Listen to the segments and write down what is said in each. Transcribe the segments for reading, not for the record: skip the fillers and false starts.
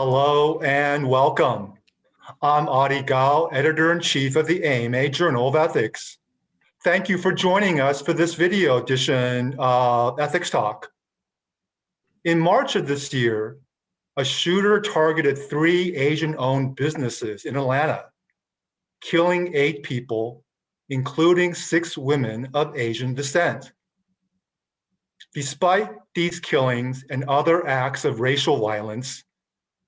Hello and welcome. I'm Adi Gao, Editor-in-Chief of the AMA Journal of Ethics. Thank you for joining us for this video edition of Ethics Talk. In March of this year, a shooter targeted 3 Asian-owned businesses in Atlanta, killing 8 people, including 6 women of Asian descent. Despite these killings and other acts of racial violence,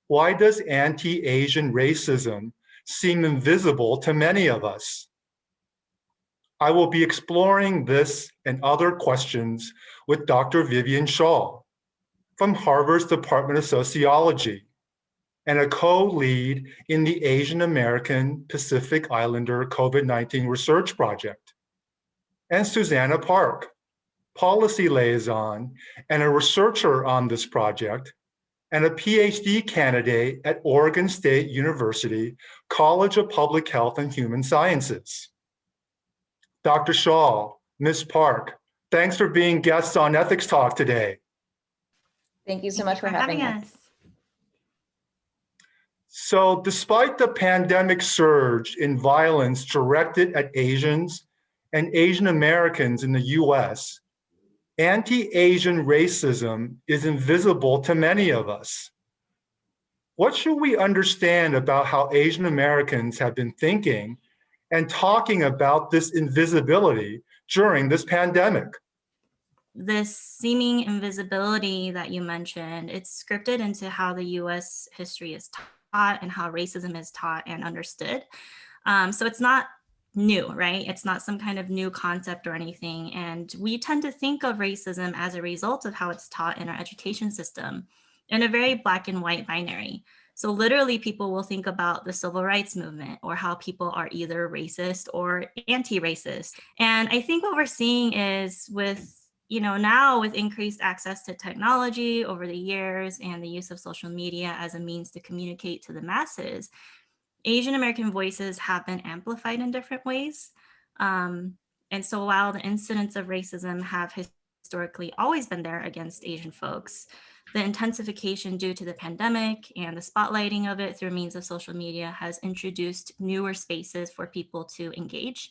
why does anti-Asian racism seem invisible to many of us? I will be exploring this and other questions with Dr. Vivian Shaw from Harvard's Department of Sociology and a co-lead in the Asian American Pacific Islander COVID-19 research project, and Susanna Park, policy liaison and a researcher on this project, and a PhD candidate at Oregon State University College of Public Health and Human Sciences. Dr. Shaw, Ms. Park, thanks for being guests on Ethics Talk today. Thank you so much for having us. So despite the pandemic surge in violence directed at Asians and Asian Americans in the US, anti-Asian racism is invisible to many of us. What should we understand about how Asian Americans have been thinking and talking about this invisibility during this pandemic? This seeming invisibility that you mentioned, it's scripted into how the US history is taught and how racism is taught and understood. So it's not new, right? It's not some kind of new concept or anything. And we tend to think of racism as a result of how it's taught in our education system in a very black and white binary. So literally people will think about the civil rights movement or how people are either racist or anti-racist. And I think what we're seeing is now with increased access to technology over the years and the use of social media as a means to communicate to the masses, Asian American voices have been amplified in different ways. And so while the incidents of racism have historically always been there against Asian folks, the intensification due to the pandemic and the spotlighting of it through means of social media has introduced newer spaces for people to engage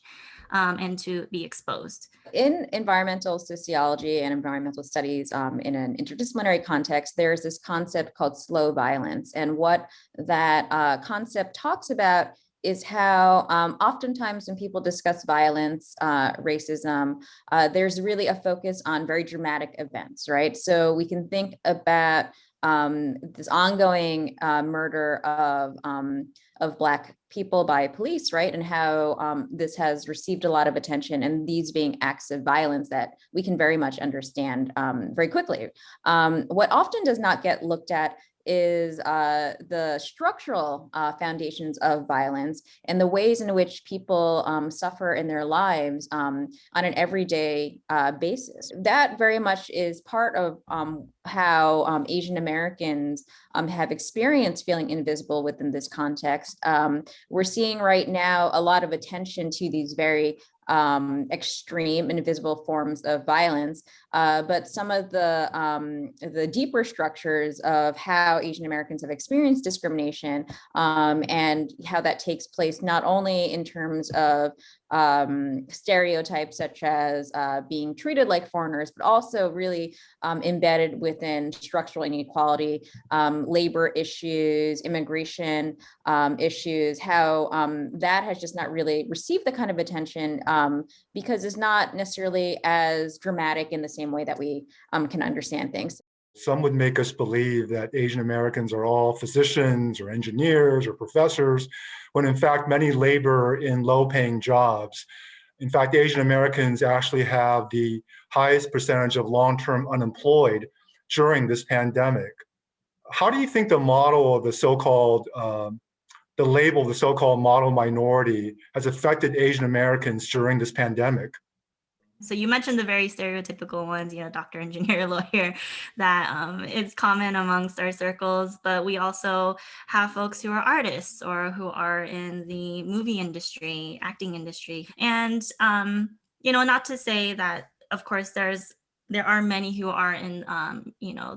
and to be exposed. In environmental sociology and environmental studies in an interdisciplinary context, there's this concept called slow violence. And what that concept talks about is how oftentimes when people discuss violence, racism, there's really a focus on very dramatic events, right? So we can think about this ongoing murder of Black people by police, right? And how this has received a lot of attention, and these being acts of violence that we can very much understand very quickly. What often does not get looked at is the structural foundations of violence and the ways in which people suffer in their lives on an everyday basis. That very much is part of how Asian Americans have experienced feeling invisible within this context. We're seeing right now a lot of attention to these very extreme invisible forms of violence, but some of the deeper structures of how Asian Americans have experienced discrimination and how that takes place not only in terms of stereotypes such as being treated like foreigners, but also really embedded within structural inequality, labor issues, immigration issues, how that has just not really received the kind of attention because it's not necessarily as dramatic in the same way that we can understand things. Some would make us believe that Asian Americans are all physicians or engineers or professors, when in fact many labor in low-paying jobs. In fact, Asian Americans actually have the highest percentage of long-term unemployed during this pandemic. How do you think the model of the so-called, the label of the so-called model minority has affected Asian Americans during this pandemic? So you mentioned the very stereotypical ones, doctor, engineer, lawyer, that is common amongst our circles, but we also have folks who are artists or who are in the movie industry, acting industry. And, not to say that, of course, there's there are many who are in,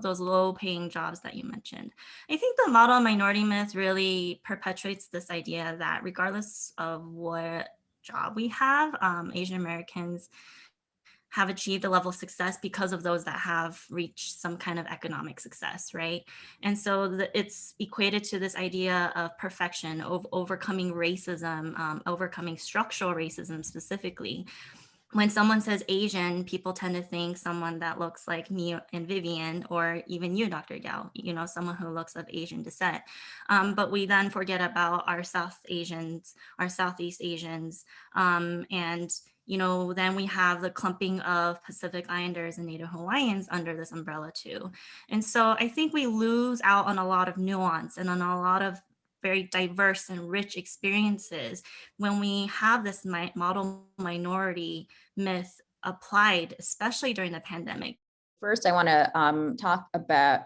those low-paying jobs that you mentioned. I think the model minority myth really perpetuates this idea that regardless of what job we have, Asian Americans have achieved a level of success because of those that have reached some kind of economic success, right? And so it's equated to this idea of perfection, of overcoming racism, overcoming structural racism specifically. When someone says Asian, people tend to think someone that looks like me and Vivian, or even you, Dr. Gao, someone who looks of Asian descent. But we then forget about our South Asians, our Southeast Asians, and then we have the clumping of Pacific Islanders and Native Hawaiians under this umbrella too. And so I think we lose out on a lot of nuance and on a lot of very diverse and rich experiences when we have this model minority myth applied, especially during the pandemic. First, I want to talk about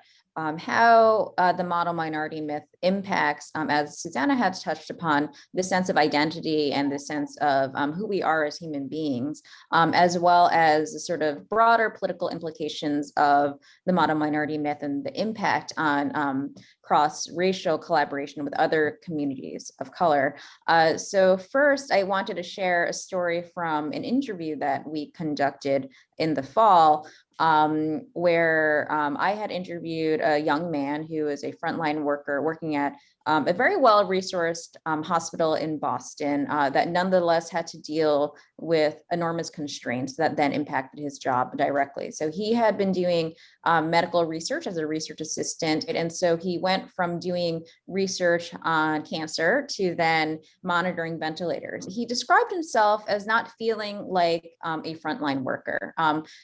how the model minority myth impacts, as Susanna has touched upon, the sense of identity and the sense of who we are as human beings, as well as the sort of broader political implications of the model minority myth and the impact on cross-racial collaboration with other communities of color. So first, I wanted to share a story from an interview that we conducted in the fall, where I had interviewed a young man who is a frontline worker working at a very well-resourced hospital in Boston that nonetheless had to deal with enormous constraints that then impacted his job directly. So he had been doing medical research as a research assistant. And so he went from doing research on cancer to then monitoring ventilators. He described himself as not feeling like a frontline worker.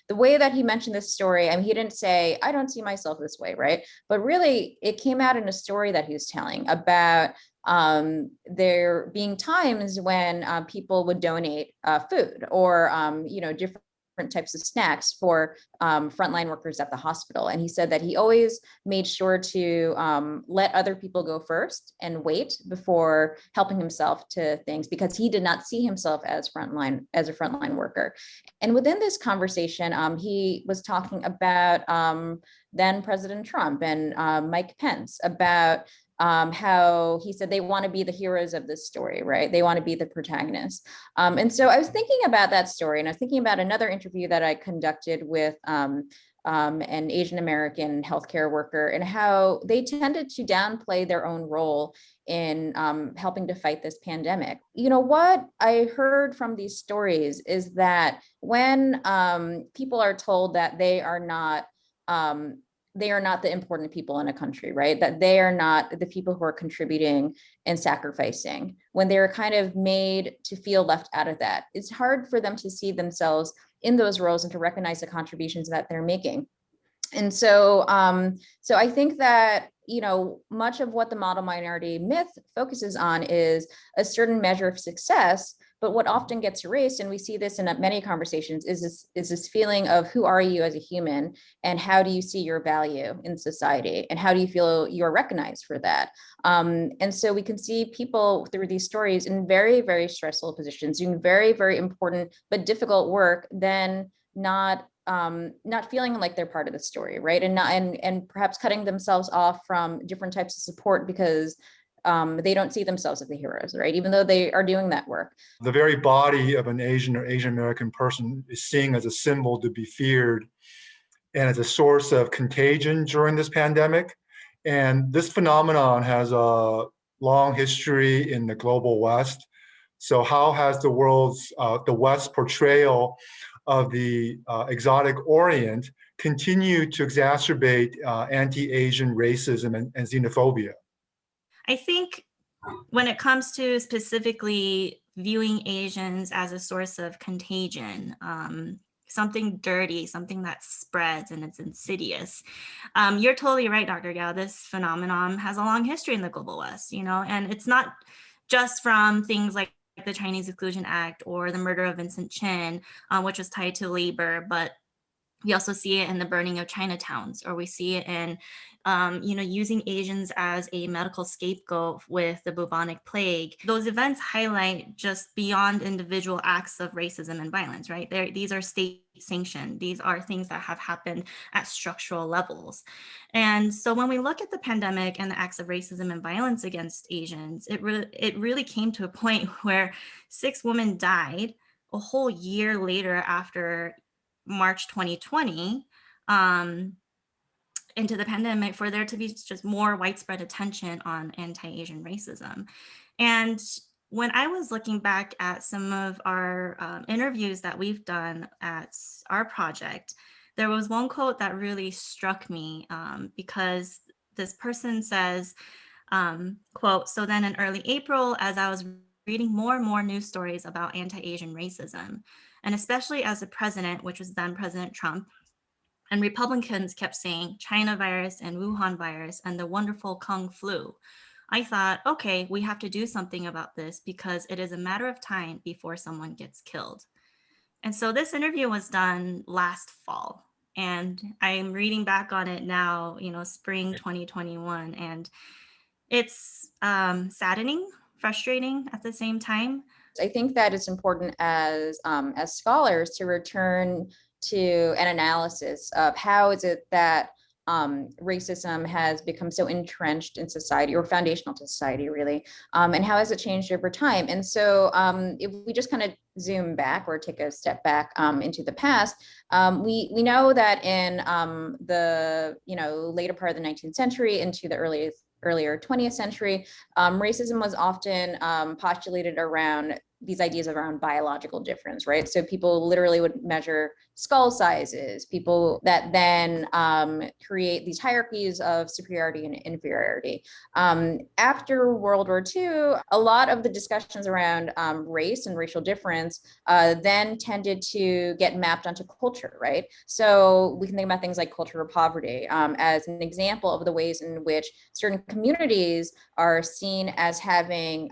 The way that he mentioned this story, I mean, he didn't say, I don't see myself this way, right? But really, it came out in a story that he was telling about there being times when people would donate food or, different types of snacks for frontline workers at the hospital. And he said that he always made sure to let other people go first and wait before helping himself to things, because he did not see himself as a frontline worker. And within this conversation, he was talking about then President Trump and Mike Pence, about how he said they want to be the heroes of this story, right? They want to be the protagonists. And so I was thinking about that story, and I was thinking about another interview that I conducted with an Asian American healthcare worker, and how they tended to downplay their own role in helping to fight this pandemic. What I heard from these stories is that when people are told that they are not the important people in a country, right? That they are not the people who are contributing and sacrificing. When they're kind of made to feel left out of that, it's hard for them to see themselves in those roles and to recognize the contributions that they're making. And so, so I think that, much of what the model minority myth focuses on is a certain measure of success. But what often gets erased, and we see this in many conversations, is this feeling of who are you as a human, and how do you see your value in society, and how do you feel you're recognized for that? And so we can see people through these stories in very, very stressful positions, doing very, very important but difficult work, then not feeling like they're part of the story, right? And perhaps cutting themselves off from different types of support because they don't see themselves as the heroes, right? Even though they are doing that work. The very body of an Asian or Asian American person is seen as a symbol to be feared and as a source of contagion during this pandemic. And this phenomenon has a long history in the global West. So how has the West's portrayal of the exotic Orient continued to exacerbate anti-Asian racism and xenophobia? I think when it comes to specifically viewing Asians as a source of contagion, something dirty, something that spreads and it's insidious. You're totally right, Dr. Gao. This phenomenon has a long history in the global West, and it's not just from things like the Chinese Exclusion Act or the murder of Vincent Chin, which was tied to labor, but we also see it in the burning of Chinatowns, or we see it in, using Asians as a medical scapegoat with the bubonic plague. Those events highlight just beyond individual acts of racism and violence, right? These are state sanctioned. These are things that have happened at structural levels. And so when we look at the pandemic and the acts of racism and violence against Asians, it really came to a point where 6 women died a whole year later after March 2020. Into the pandemic, for there to be just more widespread attention on anti-Asian racism. And when I was looking back at some of our interviews that we've done at our project, there was one quote that really struck me because this person says, quote, "So then in early April, as I was reading more and more news stories about anti-Asian racism, and especially as the president, which was then President Trump, and Republicans kept saying China virus and Wuhan virus and the wonderful Kung flu, I thought, okay, we have to do something about this because it is a matter of time before someone gets killed." And so this interview was done last fall. And I'm reading back on it now, spring 2021. And it's saddening, frustrating at the same time. I think that it's important as scholars to return to an analysis of how is it that racism has become so entrenched in society, or foundational to society, really, and how has it changed over time? And so if we just kind of zoom back or take a step back into the past, we know that in the later part of the 19th century into the earlier 20th century, racism was often postulated around these ideas around biological difference, right? So people literally would measure skull sizes, people that then create these hierarchies of superiority and inferiority. After World War II, a lot of the discussions around race and racial difference then tended to get mapped onto culture, right? So we can think about things like cultural poverty as an example of the ways in which certain communities are seen as having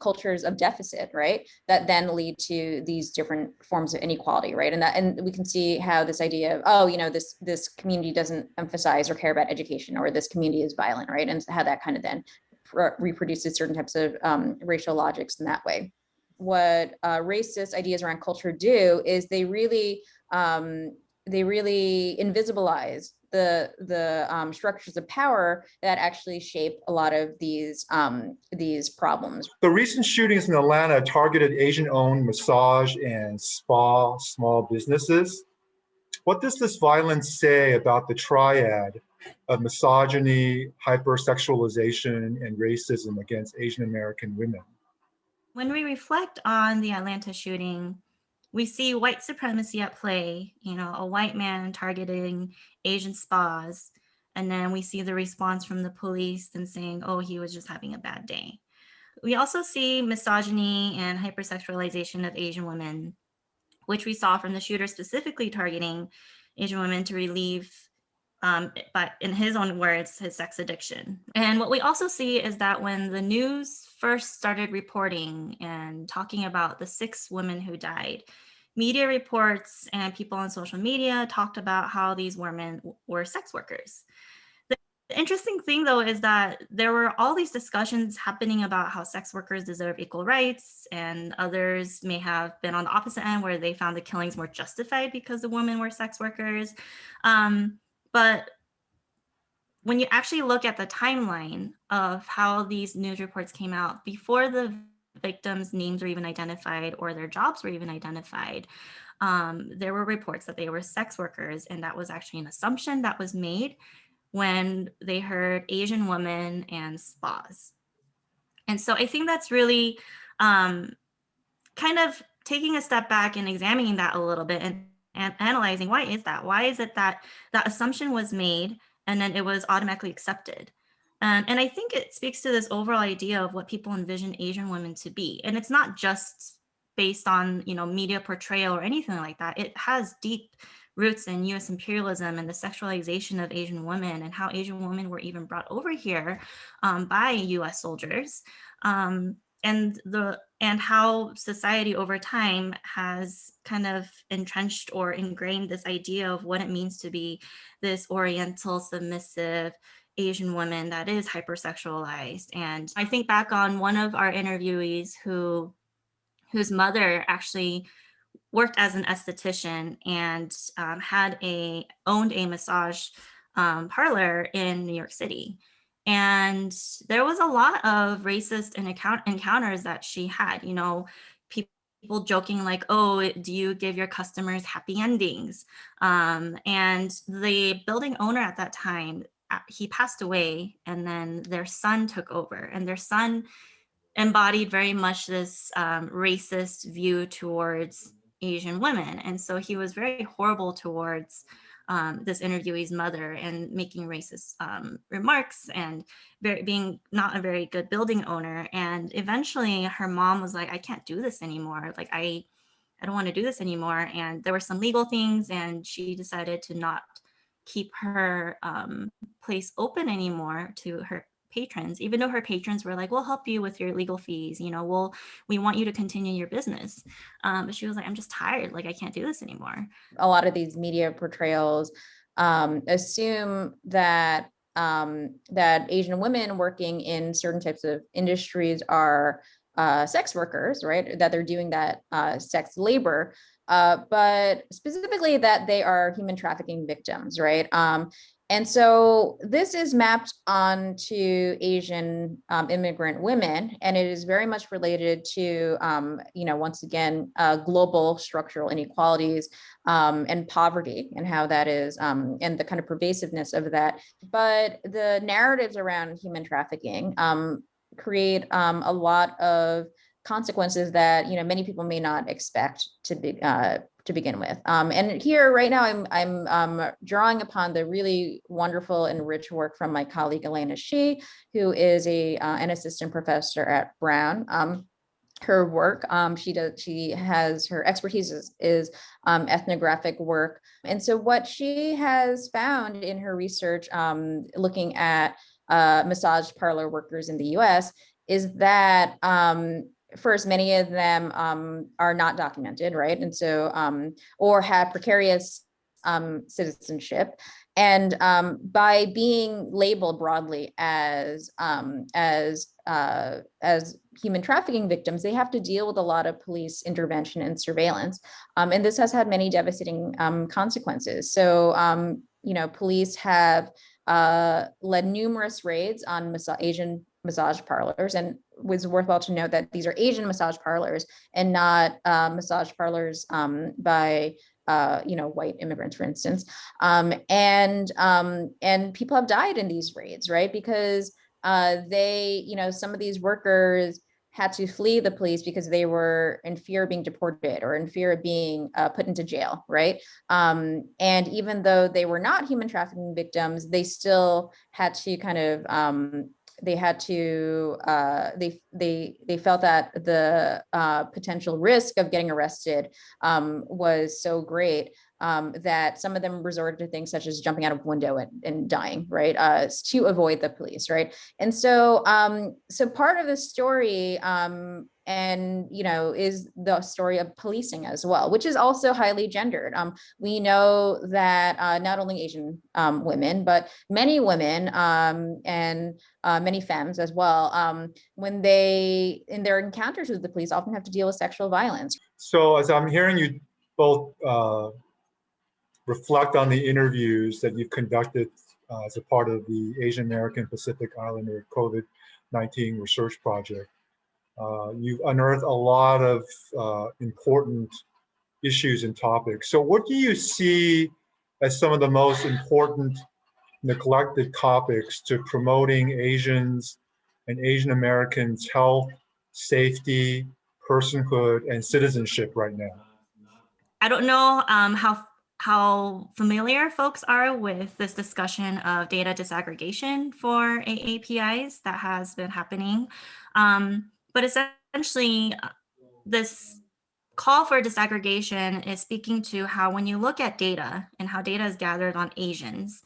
cultures of deficit, right? That then lead to these different forms of inequality, right? And we can see how this idea of, this community doesn't emphasize or care about education, or this community is violent, right? And how that kind of then reproduces certain types of racial logics in that way. What racist ideas around culture do is they really invisibilize the structures of power that actually shape a lot of these problems. The recent shootings in Atlanta targeted Asian-owned massage and spa small businesses. What does this violence say about the triad of misogyny, hypersexualization, and racism against Asian American women? When we reflect on the Atlanta shooting, we see white supremacy at play, a white man targeting Asian spas. And then we see the response from the police and saying, oh, he was just having a bad day. We also see misogyny and hypersexualization of Asian women, which we saw from the shooter specifically targeting Asian women to relieve, but in his own words, his sex addiction. And what we also see is that when the news first started reporting and talking about the 6 women who died, media reports and people on social media talked about how these women were sex workers. The interesting thing, though, is that there were all these discussions happening about how sex workers deserve equal rights, and others may have been on the opposite end where they found the killings more justified because the women were sex workers. But when you actually look at the timeline of how these news reports came out, before the victims' names were even identified or their jobs were even identified, there were reports that they were sex workers, and that was actually an assumption that was made when they heard Asian women and spas. And so I think that's really kind of taking a step back and examining that a little bit and analyzing, why is that? Why is it that that assumption was made and then it was automatically accepted? And I think it speaks to this overall idea of what people envision Asian women to be. And it's not just based on, media portrayal or anything like that. It has deep roots in US imperialism and the sexualization of Asian women, and how Asian women were even brought over here by US soldiers. And how society over time has kind of entrenched or ingrained this idea of what it means to be this Oriental, submissive Asian woman that is hypersexualized. And I think back on one of our interviewees whose mother actually worked as an esthetician and owned a massage parlor in New York City. And there was a lot of racist encounters that she had, you know, people joking like, oh, do you give your customers happy endings? And the building owner at that time, he passed away, and then their son took over, and their son embodied very much this racist view towards Asian women. And so he was very horrible towards this interviewee's mother and making racist remarks and being not a very good building owner. And eventually her mom was like, I can't do this anymore. Like, I don't want to do this anymore. And there were some legal things, and she decided to not keep her place open anymore to her patrons, even though her patrons were like, we'll help you with your legal fees, you know, we want you to continue your business. But she was like, I'm just tired. Like, I can't do this anymore. A lot of these media portrayals assume that that Asian women working in certain types of industries are sex workers, right? That they're doing that sex labor, but specifically that they are human trafficking victims, right? And so this is mapped onto Asian immigrant women, and it is very much related to, you know, once again, global structural inequalities and poverty, and how that is, and the kind of pervasiveness of that. But the narratives around human trafficking create a lot of consequences that, you know, many people may not expect to begin with. And here right now, I'm drawing upon the really wonderful and rich work from my colleague Elena Shi, who is an assistant professor at Brown. Her work, she has her expertise is ethnographic work. And so what she has found in her research, looking at massage parlor workers in the US, is that first, many of them are not documented, right? And so, or have precarious citizenship. And by being labeled broadly as human trafficking victims, they have to deal with a lot of police intervention and surveillance. And this has had many devastating consequences. So, you know, police have led numerous raids on Asian massage parlors, and it was worthwhile to note that these are Asian massage parlors and not massage parlors by you know, white immigrants, for instance. And people have died in these raids, right? Because they, you know, some of these workers had to flee the police because they were in fear of being deported or in fear of being put into jail, right? And even though they were not human trafficking victims, they still had to kind of they had to they felt that the potential risk of getting arrested was so great that some of them resorted to things such as jumping out of a window and dying, right, to avoid the police, right? And so so part of the story and, you know, is the story of policing as well, which is also highly gendered. We know that not only Asian women, but many women and many femmes as well, when they, in their encounters with the police, often have to deal with sexual violence. So as I'm hearing you both reflect on the interviews that you've conducted as a part of the Asian American Pacific Islander COVID-19 research project, you've unearthed a lot of important issues and topics. So what do you see as some of the most important neglected topics to promoting Asians and Asian Americans' health, safety, personhood, and citizenship right now? I don't know how familiar folks are with this discussion of data disaggregation for AAPIs that has been happening. But essentially, this call for disaggregation is speaking to how when you look at data and how data is gathered on Asians,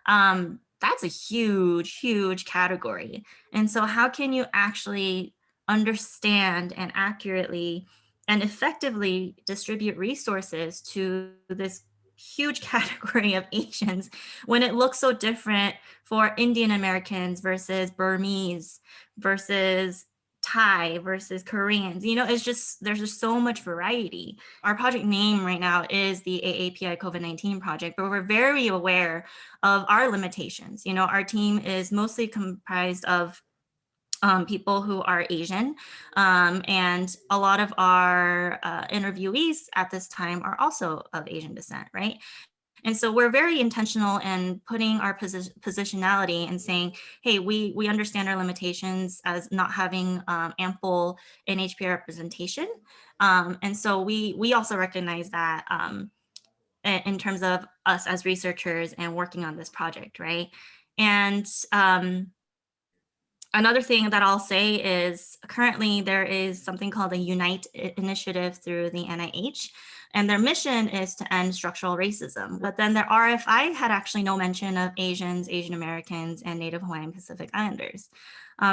that's a huge, huge category. And so how can you actually understand and accurately and effectively distribute resources to this huge category of Asians when it looks so different for Indian Americans versus Burmese versus Thai versus Koreans. It's just, there's just so much variety. Our project name right now is the AAPI COVID-19 project, but we're very aware of our limitations. Our team is mostly comprised of people who are Asian, and a lot of our interviewees at this time are also of Asian descent, right? And so we're very intentional in putting our positionality and saying, hey, we understand our limitations as not having ample NHP representation. And so we also recognize that in terms of us as researchers and working on this project, right? And another thing that I'll say is currently there is something called a Unite initiative through the NIH. And their mission is to end structural racism. But then their RFI had actually no mention of Asians, Asian Americans, and Native Hawaiian Pacific Islanders.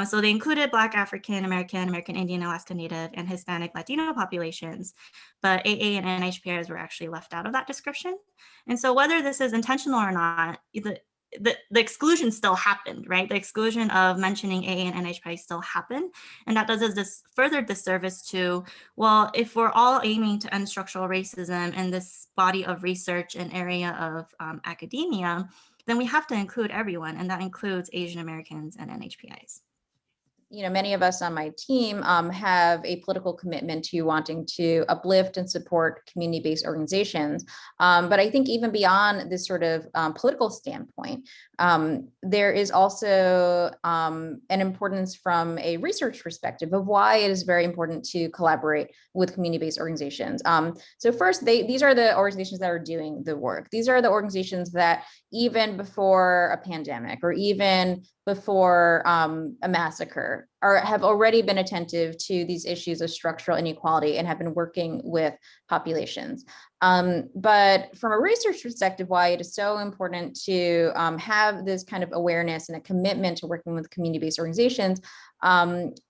So they included Black, African American, American Indian, Alaska Native, and Hispanic Latino populations. But AA and NHPRs were actually left out of that description. And so whether this is intentional or not, the exclusion still happened, right? The exclusion of mentioning AA and NHP still happened. And that does us this further disservice to, well, if we're all aiming to end structural racism in this body of research and area of academia, then we have to include everyone, and that includes Asian Americans and NHPIs. Many of us on my team have a political commitment to wanting to uplift and support community-based organizations. But I think even beyond this sort of political standpoint, there is also an importance from a research perspective of why it is very important to collaborate with community-based organizations. So first, these are the organizations that are doing the work. These are the organizations that even before a pandemic or even before a massacre have already been attentive to these issues of structural inequality and have been working with populations. But from a research perspective, why it is so important to have this kind of awareness and a commitment to working with community-based organizations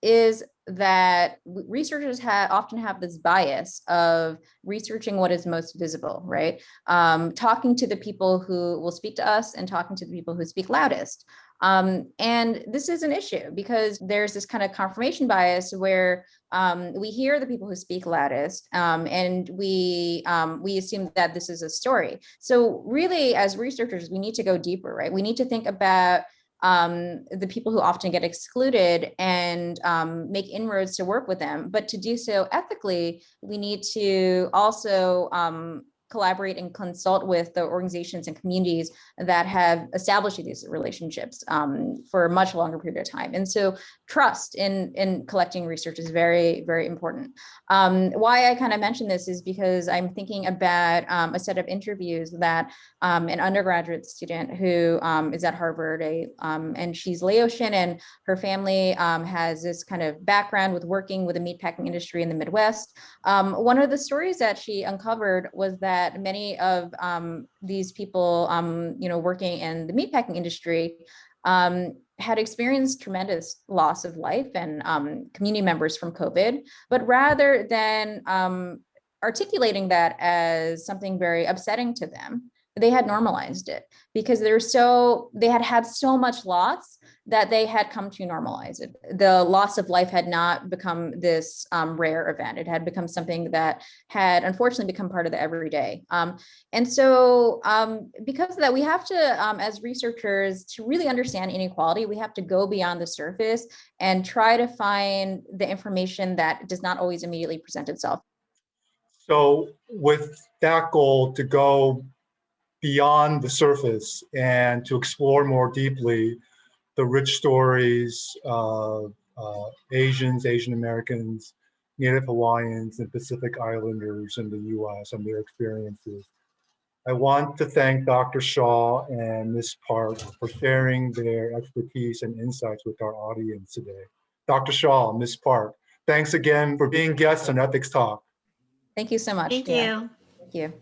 is that researchers often have this bias of researching what is most visible, right? Talking to the people who will speak to us and talking to the people who speak loudest. And this is an issue because there's this kind of confirmation bias where we hear the people who speak loudest and we assume that this is a story. So really, as researchers, we need to go deeper, right? We need to think about the people who often get excluded and make inroads to work with them. But to do so ethically, we need to also collaborate and consult with the organizations and communities that have established these relationships for a much longer period of time. And so trust in collecting research is very, very important. Why I kind of mention this is because I'm thinking about a set of interviews that an undergraduate student who is at Harvard, and she's Laotian, and her family has this kind of background with working with the meatpacking industry in the Midwest. One of the stories that she uncovered was that many of these people, working in the meatpacking industry had experienced tremendous loss of life and community members from COVID, but rather than articulating that as something very upsetting to them, they had normalized it because they had had so much loss that they had come to normalize it. The loss of life had not become this rare event. It had become something that had unfortunately become part of the everyday. And so because of that, we have to, as researchers, to really understand inequality, we have to go beyond the surface and try to find the information that does not always immediately present itself. So with that goal to go beyond the surface and to explore more deeply the rich stories of Asians, Asian Americans, Native Hawaiians, and Pacific Islanders in the US and their experiences, I want to thank Dr. Shaw and Ms. Park for sharing their expertise and insights with our audience today. Dr. Shaw, Ms. Park, thanks again for being guests on Ethics Talk. Thank you so much. Thank you. Thank you.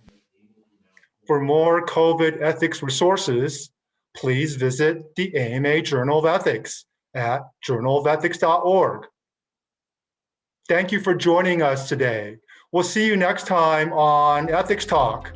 For more COVID ethics resources, please visit the AMA Journal of Ethics at journalofethics.org. Thank you for joining us today. We'll see you next time on Ethics Talk.